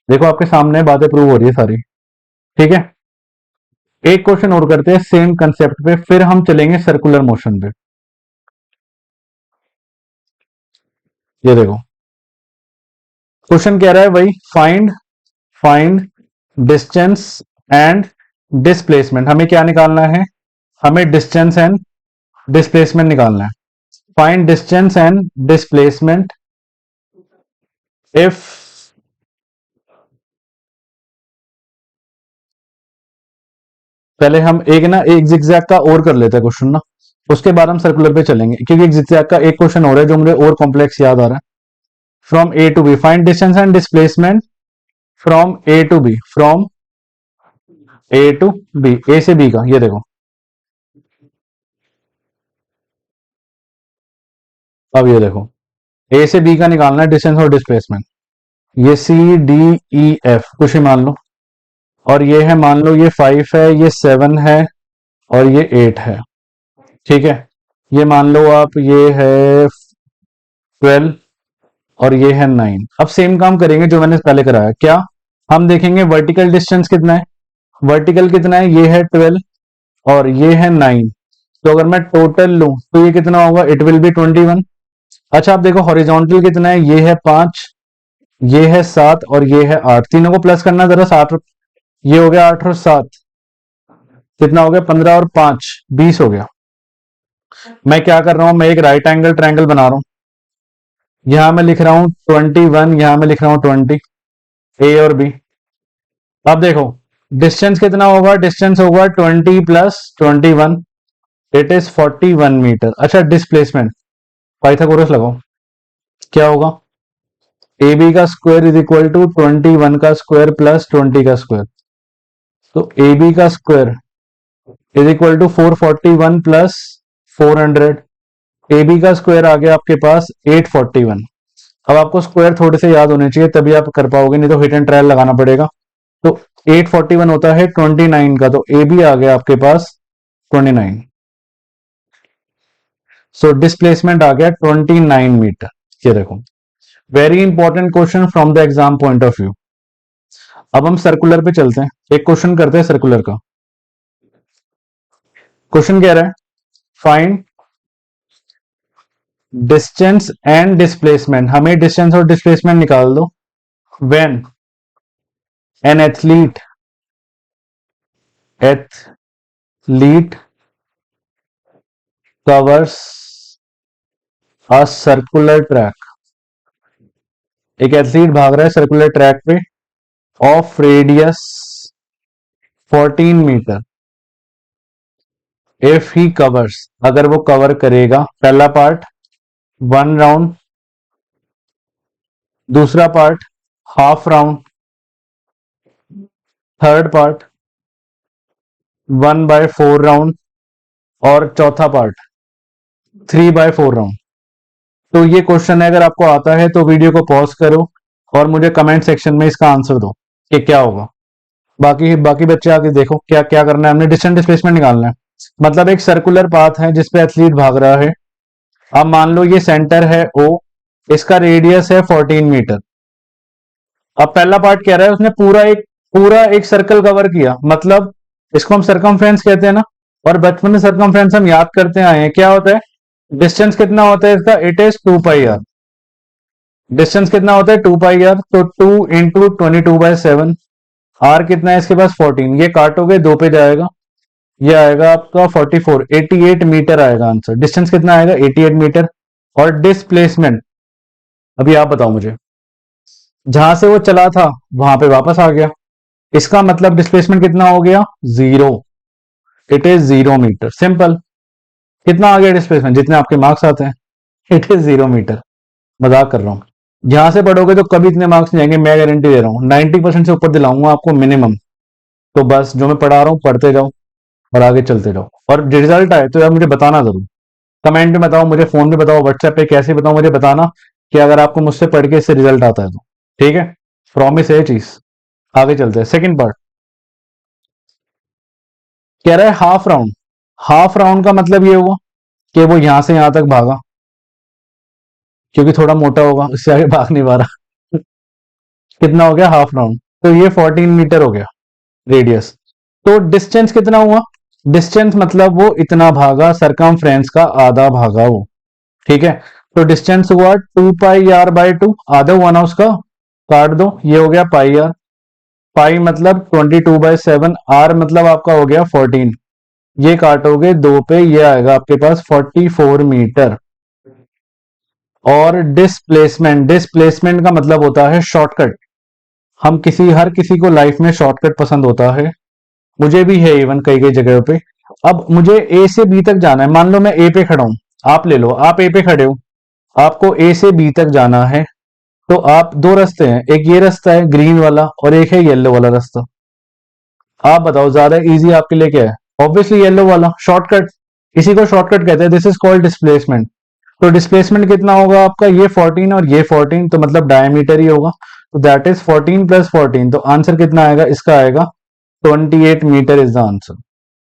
देखो आपके सामने बातें प्रूव हो रही है सारी। ठीक है, एक क्वेश्चन और करते हैं सेम कंसेप्ट पे, फिर हम चलेंगे सर्कुलर मोशन पे। ये देखो क्वेश्चन कह रहा है भाई, find find distance and displacement. हमें क्या निकालना है, हमें डिस्टेंस एंड डिस्प्लेसमेंट निकालना है। Find distance and displacement if, पहले हम एक जिगजैग का और कर लेते हैं क्वेश्चन ना, उसके बाद हम सर्कुलर पे चलेंगे, क्योंकि एक जिगजैग का एक क्वेश्चन हो रहा है जो मुझे और कॉम्प्लेक्स याद आ रहा है। From A to B, find distance and displacement from A to B, from A to B, A से बी का। ये देखो अब ये देखो ए से बी का निकालना है डिस्टेंस और डिस्प्लेसमेंट। ये सी डी ई एफ कुछ ही मान लो, और ये है मान लो ये 5 है, ये 7 है, और ये 8 है। ठीक है, ये मान लो आप ये है 12 और ये है 9। अब सेम काम करेंगे जो मैंने पहले कराया। क्या, हम देखेंगे वर्टिकल डिस्टेंस कितना है, वर्टिकल कितना है, ये है 12 और ये है 9। तो अगर मैं टोटल लूं तो ये कितना होगा, इट विल बी 21। अच्छा आप देखो हॉरिजॉन्टल कितना है, ये है 5, ये है 7 और ये है 8। तीनों को प्लस करना जरा, 7, ये हो गया 8 और 7, कितना हो गया 15 और 5 20 हो गया। मैं क्या कर रहा हूं, मैं एक राइट एंगल ट्रायंगल बना रहा हूं। यहां मैं लिख रहा हूं 21, यहां मैं लिख रहा हूं 20, ए और बी। अब देखो डिस्टेंस कितना होगा, डिस्टेंस होगा 20 + 21, इट इज 41 मीटर। अच्छा डिस्प्लेसमेंट, पाइथागोरस लगाओ, क्या होगा, ए बी का स्क्वायर इज इक्वल टू 21 का स्क्वायर प्लस 20 का स्क्वायर। तो ए बी का square is equal to 441 plus 400। A B का स्क्वायर आ गया आपके पास 841। अब आपको स्क्वायर थोड़े से याद होने चाहिए तभी आप कर पाओगे, नहीं तो हिट एंड ट्रायल लगाना पड़ेगा। तो 841 होता है 29 का, तो ए बी आ गया आपके पास 29। सो डिस्प्लेसमेंट आ गया 29 मीटर। ये देखो very important question from the exam point of view. अब हम सर्कुलर पे चलते हैं, एक क्वेश्चन करते हैं सर्कुलर का। क्वेश्चन कह रहा है, फाइंड डिस्टेंस एंड डिस्प्लेसमेंट। हमें डिस्टेंस और डिस्प्लेसमेंट निकाल दो when an athlete covers a circular track. एक एथलीट भाग रहा है सर्कुलर ट्रैक पे of radius 14 meter. If he covers, अगर वो कवर करेगा, पहला पार्ट 1 राउंड, दूसरा part half round, third part 1/4 round, और चौथा पार्ट 3/4 राउंड। तो ये क्वेश्चन है, अगर आपको आता है तो वीडियो को पॉज करो और मुझे कमेंट सेक्शन में इसका आंसर दो कि क्या होगा। बाकी बाकी बच्चे आगे देखो क्या क्या करना है, हमने डिस्टेंस डिस्प्लेसमेंट निकालना है। मतलब एक सर्कुलर पाथ है जिसपे एथलीट भाग रहा है। अब मान लो ये सेंटर है ओ, इसका रेडियस है 14 मीटर। अब पहला पार्ट कह रहा है उसने पूरा एक सर्कल कवर किया, मतलब इसको हम सरकमफ्रेंस कहते हैं ना। और बचपन में सरकमफ्रेंस हम याद करते आए हैं, क्या होता है, डिस्टेंस कितना होता है इसका, इट इज 2πr। डिस्टेंस कितना होता है 2πr, तो 2 × 22/7। आर कितना है इसके पास 14, ये काटोगे 2 पे जाएगा, ये आएगा आपका 44, 88 मीटर आएगा आंसर। डिस्टेंस कितना आएगा 88 मीटर। और डिस्प्लेसमेंट अभी आप बताओ मुझे, जहां से वो चला था वहां पे वापस आ गया, इसका मतलब डिस्प्लेसमेंट कितना हो गया, 0। It is 0 meter, simple. कितना आ गया डिस्प्लेसमेंट, जितने आपके मार्क्स आते हैं, इट इज 0 मीटर। मजाक कर रहा हूं, यहां से पढ़ोगे तो कभी इतने मार्क्स नहीं आएंगे, मैं गारंटी दे रहा हूं, 90% से ऊपर दिलाऊंगा आपको मिनिमम। तो बस जो मैं पढ़ा रहा हूं पढ़ते जाओ और आगे चलते जाओ, और रिजल्ट आए तो यार मुझे बताना जरूर। कमेंट में बताओ, मुझे फोन पे बताओ, व्हाट्सएप पे, कैसे बताओ मुझे बताना कि अगर आपको मुझसे पढ़ के इससे रिजल्ट आता है तो। ठीक है, प्रॉमिस है ये चीज। आगे चलते हैं, सेकंड पार्ट कह रहा है हाफ राउंड। हाफ राउंड का मतलब ये हुआ कि वो यहां से यहां तक भागा, क्योंकि थोड़ा मोटा होगा उससे आगे भाग नहीं पा रहा। कितना हो गया हाफ राउंड, तो ये 14 मीटर हो गया रेडियस। तो डिस्टेंस कितना हुआ, डिस्टेंस मतलब वो इतना भागा, सरकमफ्रेंस का आधा भागा वो। ठीक है, तो डिस्टेंस हुआ 2 पाई r/2, आधा हुआ ना उसका, काट दो, ये हो गया पाई आर। पाई मतलब 22/7, आर मतलब आपका हो गया 14, ये काटोगे दो पे, ये आएगा आपके पास 44 मीटर। और डिस्प्लेसमेंट, डिस्प्लेसमेंट का मतलब होता है शॉर्टकट। हम किसी, हर किसी को लाइफ में शॉर्टकट पसंद होता है, मुझे भी है इवन कई कई जगह पे। अब मुझे ए से बी तक जाना है, मान लो मैं ए पे खड़ा हूं, आप ले लो, आप ए पे खड़े हो, आपको ए से बी तक जाना है। तो आप, दो रास्ते हैं, एक ये रास्ता है ग्रीन वाला और एक है येलो वाला रास्ता। आप बताओ ज्यादा इजी आपके लिए क्या है? ऑब्वियसली येलो वाला, शॉर्टकट। इसी को शॉर्टकट कहते हैं, दिस इज कॉल्ड डिस्प्लेसमेंट। तो डिस्प्लेसमेंट कितना होगा आपका, ये 14 और ये 14, तो मतलब डायमीटर ही होगा, तो दैट इज 14 + 14, तो आंसर कितना आएगा इसका, आएगा 28 मीटर इज द आंसर।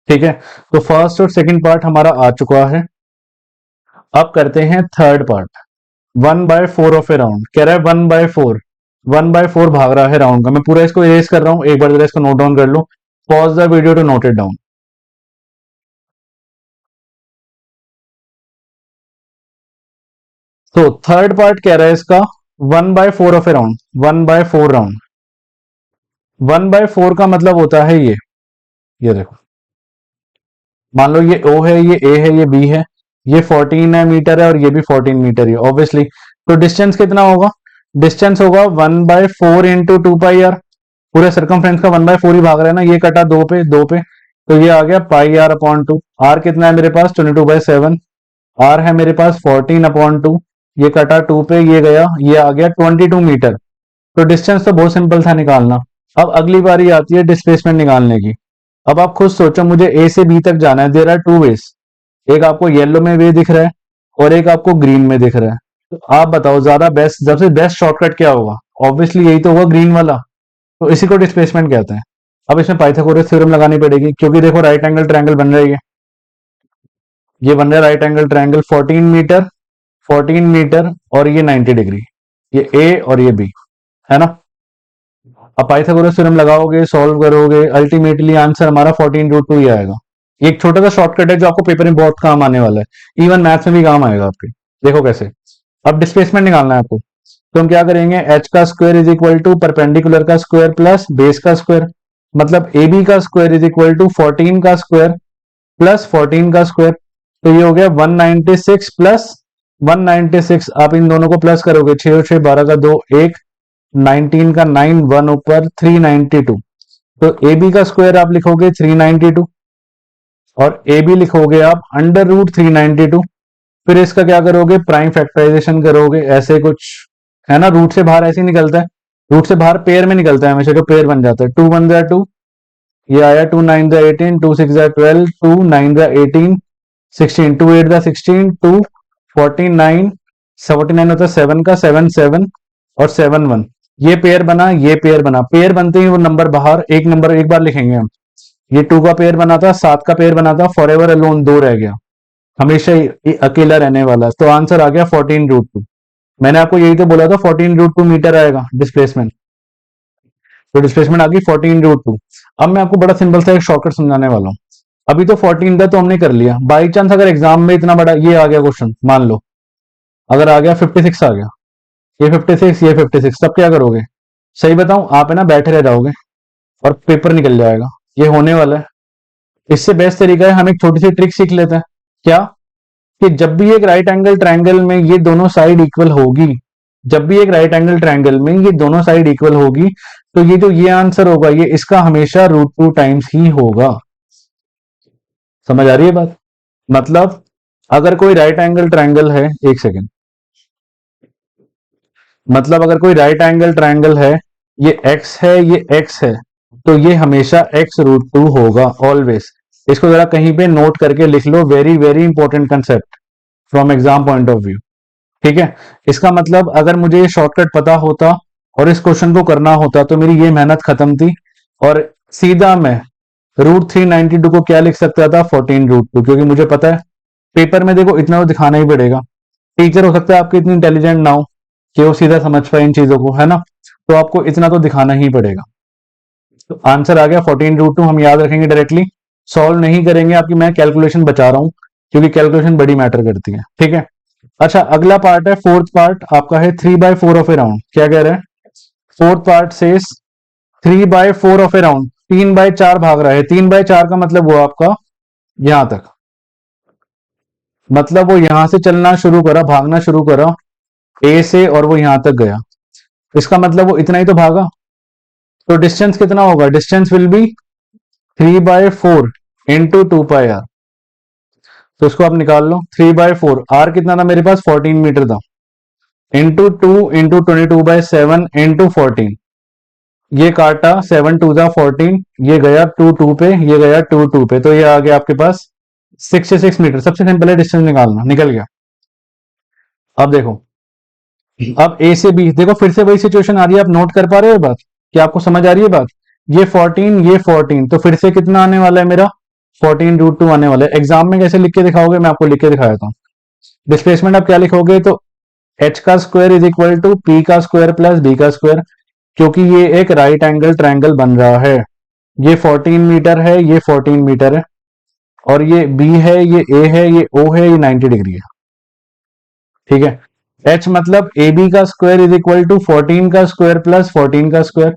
ठीक है, तो फर्स्ट और सेकंड पार्ट हमारा आ चुका है। अब करते हैं third part. 1/4 of A round कह रहा है, 1/4, 1/4 भाग रहा है राउंड का। मैं पूरा इसको इरेज कर रहा हूं, एक बार जरा इसको नोट डाउन कर लो, pause the video to note it down. तो थर्ड पार्ट कह रहा है इसका 1/4 ऑफ ए राउंड, 1/4 राउंड। 1/4 का मतलब होता है ये देखो, मान लो ये ओ है, ये ए है, ये बी है, ये 14 है मीटर है और ये भी 14 मीटर ही ऑब्वियसली। तो डिस्टेंस कितना होगा, डिस्टेंस होगा 1/4 इंटू 2 पाई आर। पूरे सरकमफ्रेंस का 1/4 ही भाग रहा है ना, ये कटा दो पे, दो पे, तो ये आ गया पाई r/2। आर कितना है मेरे पास, 22/7, आर है मेरे पास 14/2, ये कटा टू पे, ये गया, ये आ गया 22 मीटर। तो डिस्टेंस तो बहुत सिंपल था निकालना। अब अगली बारी आती है डिस्प्लेसमेंट निकालने की। अब आप खुद सोचो, मुझे ए से बी तक जाना है, देयर आर टू वेज, एक आपको येलो में वे दिख रहा है और एक आपको ग्रीन में दिख रहा है। तो आप बताओ ज्यादा बेस्ट, सबसे बेस्ट शॉर्टकट क्या होगा? ऑब्वियसली यही तो होगा, ग्रीन वाला। तो इसी को डिस्प्लेसमेंट कहते हैं। अब इसमें पाइथागोरस थ्योरम लगानी पड़ेगी, क्योंकि देखो राइट एंगल ट्रायंगल बन रही है, ये बन रहा है right angle triangle, 14 meter, 14 meter और ये 90 डिग्री, ये ए और ये बी है ना। अब पाइथागोरस थ्योरम लगाओगे, सॉल्व करोगे, अल्टीमेटली आंसर हमारा 14√2 ही आएगा। ये एक छोटा सा शॉर्टकट है जो आपको पेपर में बहुत काम आने वाला है, इवन मैथ्स में भी काम आएगा आपके। देखो कैसे। अब डिस्प्लेसमेंट निकालना है आपको, तो हम क्या करेंगे, एच का square is equal to perpendicular का स्क्वायर प्लस बेस का स्क्वायर, मतलब ए बी का स्क्वायर इज इक्वल टू 14 का स्क्वायर प्लस 14 का स्क्वायर। तो ये हो गया 196 प्लस 196, आप इन दोनों को प्लस करोगे, 6 और 6 12 का 2 1, 19 का 9, 1 ऊपर 392। तो ए बी का स्क्वायर आप लिखोगे 392 और ए बी लिखोगे आप √392। फिर इसका क्या करोगे, प्राइम फैक्टराइजेशन करोगे, ऐसे कुछ है ना, रूट से बाहर ऐसे ही निकलता है, रूट से बाहर पेयर में निकलता है हमेशा, जो पेयर बन जाता है, 2 1 जा 2, ये आया 2 9 जा 18, 2 6 जा 12, 2 9 जा 18, 16, 2 8 जा 16, 2 49, 49 होता है 7 का, 7 7 और 7 1, ये पेयर बना, ये पेयर बना, पेयर बनते ही वो नंबर बाहर, एक नंबर एक बार लिखेंगे हम। ये 2 का पेयर बना था, 7 का पेयर बना था, फॉर एवर अलोन 2 रह गया, हमेशा ही अकेला रहने वाला है, तो आंसर आ गया 14√2। मैंने आपको यही तो बोला था 14√2 मीटर आएगा डिस्प्लेसमेंट, तो डिस्प्लेसमेंट आ गई 14√2। अब मैं आपको बड़ा सिंपल सा एक शॉर्टकट समझाने वाला हूँ। अभी तो 14 था तो हमने कर लिया, बाई चांस अगर एग्जाम में इतना बड़ा ये आ गया क्वेश्चन, मान लो अगर आ गया 56 आ गया, ये 56 ये 56, तब क्या करोगे? सही बताऊं, आप है ना बैठे रह जाओगे और पेपर निकल जाएगा, ये होने वाला है। इससे बेस्ट तरीका है हम एक छोटी सी ट्रिक सीख लेते हैं। क्या? कि जब भी एक राइट एंगल ट्रायंगल में ये दोनों साइड इक्वल होगी, जब भी एक राइट एंगल ट्रायंगल में ये दोनों साइड इक्वल होगी, तो ये जो ये आंसर होगा ये इसका हमेशा √2 टाइम्स ही होगा। समझ आ रही है बात? मतलब अगर कोई राइट एंगल ट्रायंगल है, एक सेकेंड, मतलब अगर कोई राइट एंगल ट्रायंगल है, ये x है, ये x है, तो ये हमेशा x√2 होगा ऑलवेज। इसको जरा कहीं पे नोट करके लिख लो, very very important concept. From exam point of view. ठीक है, इसका मतलब अगर मुझे ये शॉर्टकट पता होता और इस क्वेश्चन को करना होता तो मेरी ये मेहनत खत्म थी, और सीधा मैं √392 को क्या लिख सकता था, 14√2, क्योंकि मुझे पता है पेपर में देखो इतना तो दिखाना ही पड़ेगा। टीचर हो सकता है आपकी इतनी इंटेलिजेंट ना हो कि वो सीधा समझ पाए इन चीजों को, है ना, तो आपको इतना तो दिखाना ही पड़ेगा। तो आंसर आ गया 14√2, हम याद रखेंगे डायरेक्टली, सॉल्व नहीं करेंगे आपकी, मैं कैलकुलेशन बचा रहा हूं क्योंकि कैलकुलेशन बड़ी मैटर करती है। ठीक है, अच्छा अगला पार्ट है, फोर्थ पार्ट आपका है 3/4 ऑफ ए राउंड। क्या कह रहे हैं, फोर्थ पार्ट से 3/4 ऑफ ए राउंड, 3/4 भाग रहा है। 3/4 का मतलब हुआ आपका यहां तक, मतलब वो यहां से चलना शुरू करा, भागना शुरू करा ए से, और वो यहां तक गया, इसका मतलब वो इतना ही तो भागा। तो डिस्टेंस कितना होगा, distance will be 3/4 into 2πr। तो इसको आप निकाल लो, 3/4, आर कितना था मेरे पास, 14 मीटर था, इंटू 2 इंटू 22/7 इंटू 14, ये काटा 7 2 14, ये गया 2 पे, ये गया 2 पे, तो ये आ गया आपके पास 66 मीटर। सबसे सिंपल है डिस्टेंस निकालना, निकल गया। अब देखो, अब ए से बी, देखो फिर से वही सिचुएशन आ रही है, आप नोट कर पा रहे हो बात, क्या आपको समझ आ रही है बात, ये 14 ये 14, तो फिर से कितना आने वाला है मेरा, 14√2 आने वाला है। एग्जाम में कैसे लिख के दिखाओगे, मैं आपको लिख के दिखाया था। डिस्प्लेसमेंट आप क्या लिखोगे, तो एच का square is equal to P का स्क्वायर प्लस बी का स्क्वायर, क्योंकि ये एक राइट एंगल ट्रायंगल बन रहा है। ये 14 मीटर है, ये 14 मीटर है, और ये बी है, ये ए है, ये ओ है, ये 90 डिग्री है। ठीक है, एच मतलब ए बी का स्क्वायर इज इक्वल टू 14 का स्क्वायर प्लस 14 का स्क्वायर।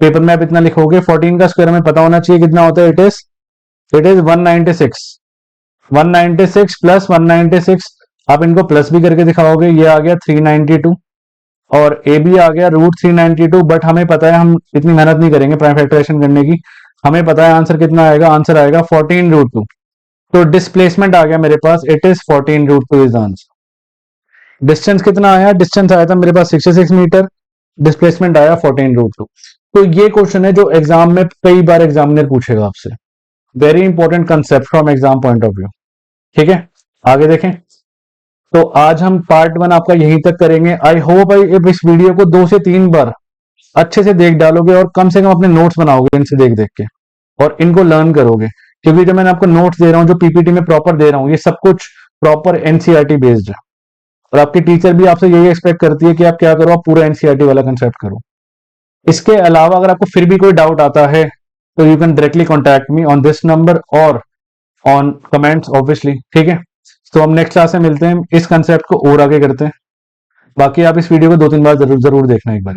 पेपर में आप इतना लिखोगे, 14 का स्क्वायर हमें पता होना चाहिए कितना होता है, इट इज 196, 196 प्लस 196, आप इनको प्लस भी करके दिखाओगे, ये आ गया 392, और ए बी आ गया √392। बट हमें पता है हम इतनी मेहनत नहीं करेंगे प्राइम फैक्टराइजेशन करने की, हमें पता है आंसर कितना आएगा, आंसर आएगा 14√2। तो डिस्प्लेसमेंट आ गया मेरे पास, it is 14√2 is answer. Distance कितना आया, डिस्टेंस आया था मेरे पास 66 मीटर, डिस्प्लेसमेंट आया 14√2। तो ये क्वेश्चन है जो एग्जाम में कई बार एग्जामिनर पूछेगा आपसे, very important concept from exam point of view. ठीक है, आगे देखें। तो आज हम पार्ट 1 आपका यहीं तक करेंगे। आई होप भाई इस वीडियो को 2 से 3 बार अच्छे से देख डालोगे, और कम से कम अपने नोट्स बनाओगे इनसे देख देख के, और इनको लर्न करोगे, क्योंकि जो मैंने आपको नोट्स दे रहा हूँ, जो पीपीटी में प्रॉपर दे रहा हूँ, ये सब कुछ प्रॉपर एनसीईआरटी बेस्ड है, और आपकी टीचर भी आपसे यही एक्सपेक्ट करती है कि आप क्या करो, आप पूरा एनसीईआरटी वाला कंसेप्ट करो। इसके अलावा अगर आपको फिर भी कोई डाउट आता है तो you can directly contact me on this number और ऑन कमेंट्स ऑब्वियसली। ठीक है, तो हम नेक्स्ट क्लास में मिलते हैं, इस कंसेप्ट को और आगे करते हैं। बाकी आप इस वीडियो को 2-3 बार जरूर देखना एक बार।